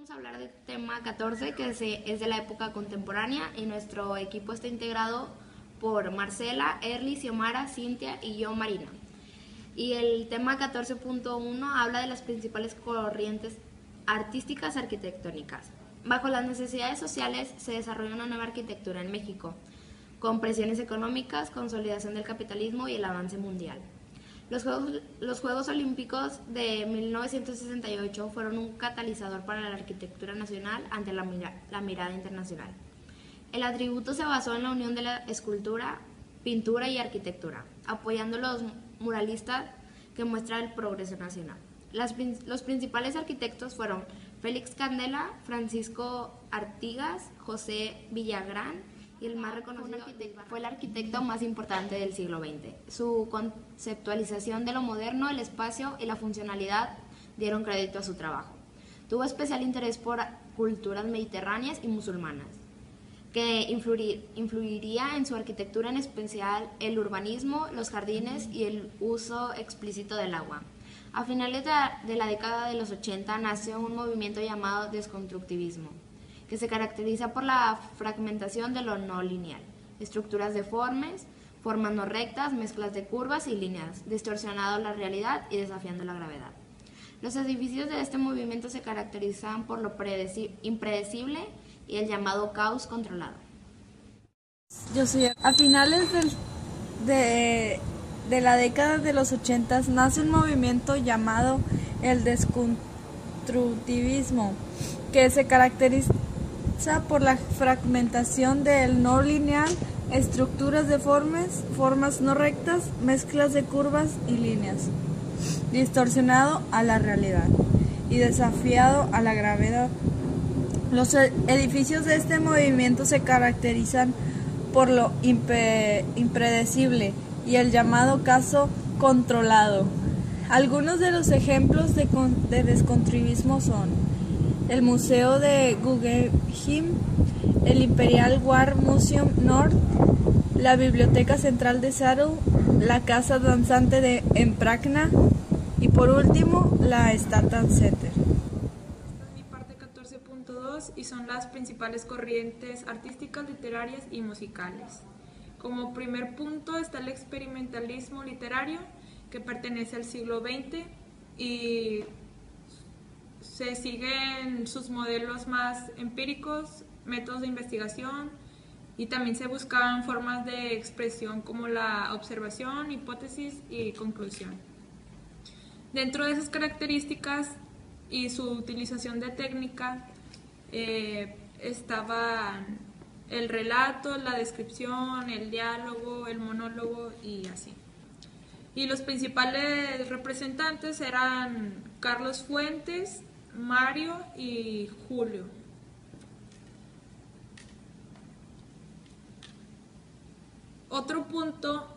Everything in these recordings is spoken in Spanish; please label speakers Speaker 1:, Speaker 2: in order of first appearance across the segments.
Speaker 1: vamos a hablar del tema 14, que es de la época contemporánea, y nuestro equipo está integrado por Marcela, Erly, Xiomara, Cintia y yo, Marina. Y el tema 14.1 habla de las principales corrientes artísticas arquitectónicas. Bajo las necesidades sociales se desarrolla una nueva arquitectura en México, con presiones económicas, consolidación del capitalismo y el avance mundial. Los Juegos Olímpicos de 1968 fueron un catalizador para la arquitectura nacional ante la mirada internacional. El atributo se basó en la unión de la escultura, pintura y arquitectura, apoyando a los muralistas que muestran el progreso nacional. Los principales arquitectos fueron Félix Candela, Francisco Artigas, José Villagrán, y el más reconocido fue el arquitecto más importante del siglo XX. Su conceptualización de lo moderno, el espacio y la funcionalidad dieron crédito a su trabajo. Tuvo especial interés por culturas mediterráneas y musulmanas, que influiría en su arquitectura, en especial el urbanismo, los jardines y el uso explícito del agua. A finales de la década de los 80 nació un movimiento llamado desconstructivismo, que se caracteriza por la fragmentación de lo no lineal, estructuras deformes, formas no rectas, mezclas de curvas y líneas, distorsionando la realidad y desafiando la gravedad. Los edificios de este movimiento se caracterizan por lo impredecible y el llamado caos controlado.
Speaker 2: A finales de la década de los 80 nace un movimiento llamado el desconstructivismo, que se caracteriza por la fragmentación del no lineal, estructuras deformes, formas no rectas, mezclas de curvas y líneas, distorsionado a la realidad y desafiado a la gravedad. Los edificios de este movimiento se caracterizan por lo impredecible y el llamado caos controlado. Algunos de los ejemplos de desconstructivismo son el Museo de Guggenheim, el Imperial War Museum North, la Biblioteca Central de Seattle, la Casa Danzante en Praga y por último la Stata Center.
Speaker 3: Esta es mi parte 14.2 y son las principales corrientes artísticas, literarias y musicales. Como primer punto está el experimentalismo literario, que pertenece al siglo XX y se siguen sus modelos más empíricos, métodos de investigación, y también se buscaban formas de expresión como la observación, hipótesis y conclusión. Dentro de esas características y su utilización de técnica estaban el relato, la descripción, el diálogo, el monólogo y así. Y los principales representantes eran Carlos Fuentes, Mario y Julio. Otro punto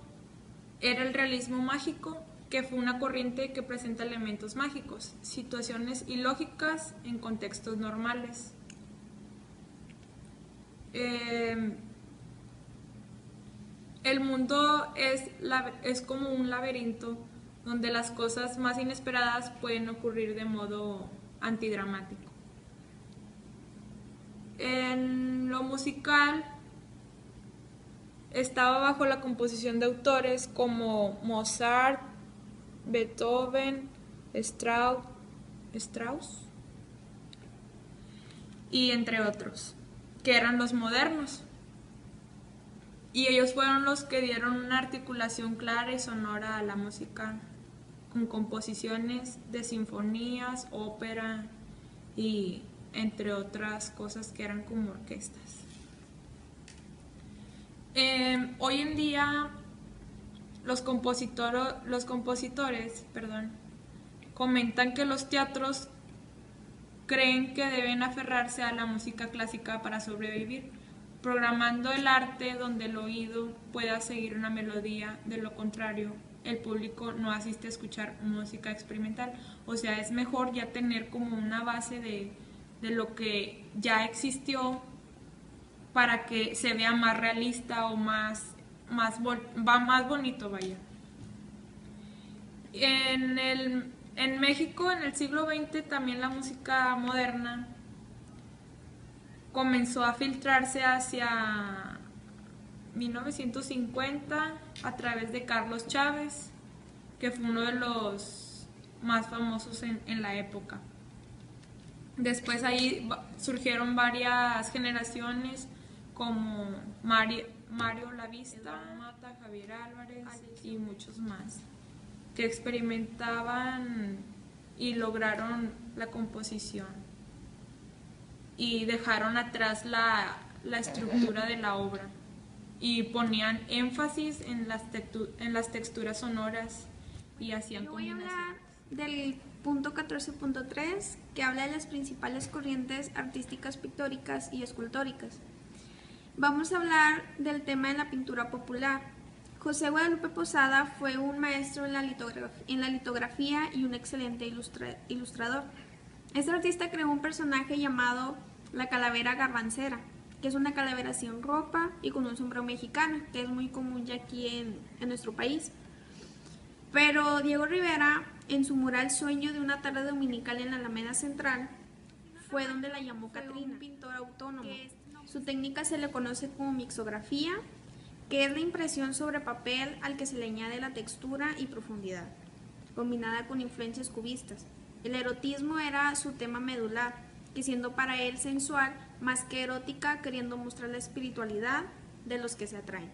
Speaker 3: era el realismo mágico, que fue una corriente que presenta elementos mágicos, situaciones ilógicas en contextos normales. El mundo es como un laberinto donde las cosas más inesperadas pueden ocurrir de modo antidramático. En lo musical estaba bajo la composición de autores como Mozart, Beethoven, Strauss y entre otros, que eran los modernos. Y ellos fueron los que dieron una articulación clara y sonora a la música, con composiciones de sinfonías, ópera y entre otras cosas que eran como orquestas. Hoy en día los compositores comentan que los teatros creen que deben aferrarse a la música clásica para sobrevivir, programando el arte donde el oído pueda seguir una melodía. De lo contrario, el público no asiste a escuchar música experimental. O sea, es mejor ya tener como una base de lo que ya existió para que se vea más realista o más bonito, vaya. En México, en el siglo XX, también la música moderna comenzó a filtrarse hacia 1950 a través de Carlos Chávez, que fue uno de los más famosos en la época. Después ahí surgieron varias generaciones como Mario Lavista, Mata, Javier Álvarez y muchos más, que experimentaban y lograron la composición y dejaron atrás la estructura de la obra y ponían énfasis en las texturas sonoras y hacían combinaciones.
Speaker 4: Voy a hablar del punto 14.3, que habla de las principales corrientes artísticas pictóricas y escultóricas. Vamos a hablar del tema de la pintura popular. José Guadalupe Posada fue un maestro en la litografía y un excelente ilustrador. Este artista creó un personaje llamado la calavera garbancera, que es una calavera sin ropa y con un sombrero mexicano, que es muy común ya aquí en nuestro país. Pero Diego Rivera, en su mural Sueño de una tarde dominical en la Alameda Central, fue donde la llamó Catrina, un pintor autónomo. Su técnica se le conoce como mixografía, que es la impresión sobre papel al que se le añade la textura y profundidad, combinada con influencias cubistas. El erotismo era su tema medular, que siendo para él sensual, más que erótica, queriendo mostrar la espiritualidad de los que se atraen.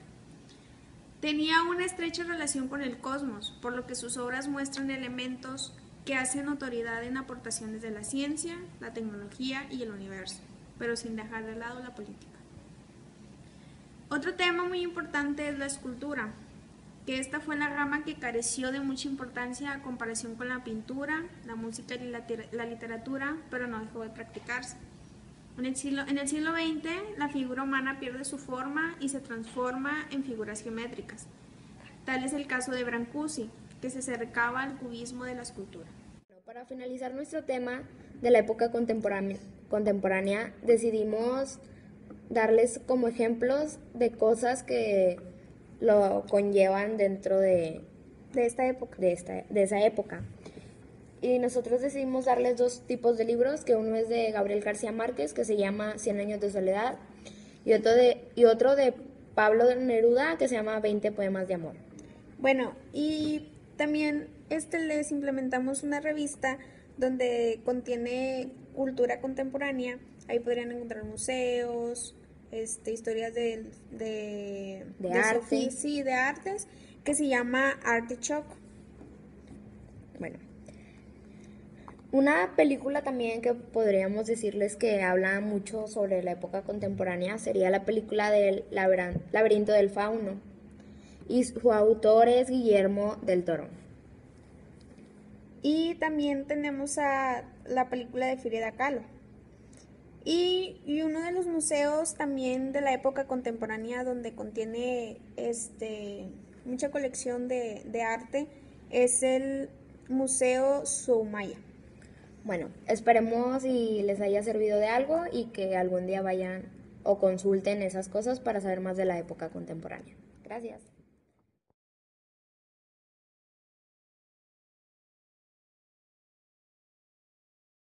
Speaker 4: Tenía una estrecha relación con el cosmos, por lo que sus obras muestran elementos que hacen notoriedad en aportaciones de la ciencia, la tecnología y el universo, pero sin dejar de lado la política. Otro tema muy importante es la escultura, que esta fue la rama que careció de mucha importancia a comparación con la pintura, la música y la literatura, pero no dejó de practicarse. En el siglo XX, la figura humana pierde su forma y se transforma en figuras geométricas. Tal es el caso de Brancusi, que se acercaba al cubismo de la escultura.
Speaker 1: Para finalizar nuestro tema de la época contemporánea, decidimos darles como ejemplos de cosas que lo conllevan dentro de esta época, de esa época. Y nosotros decidimos darles dos tipos de libros, que uno es de Gabriel García Márquez, que se llama 100 años de soledad, y otro de Pablo Neruda, que se llama 20 poemas de amor.
Speaker 4: Bueno, y también les implementamos una revista donde contiene cultura contemporánea. Ahí podrían encontrar museos, historias de
Speaker 1: arte.
Speaker 4: de artes, que se llama Artichoke.
Speaker 1: Bueno, una película también que podríamos decirles que habla mucho sobre la época contemporánea sería la película del Laberinto del Fauno, y su autor es Guillermo del Toro.
Speaker 4: Y también tenemos a la película de Frida Kahlo. Y uno de los museos también de la época contemporánea donde contiene mucha colección de arte es el Museo Soumaya.
Speaker 1: Bueno, esperemos y les haya servido de algo y que algún día vayan o consulten esas cosas para saber más de la época contemporánea. Gracias.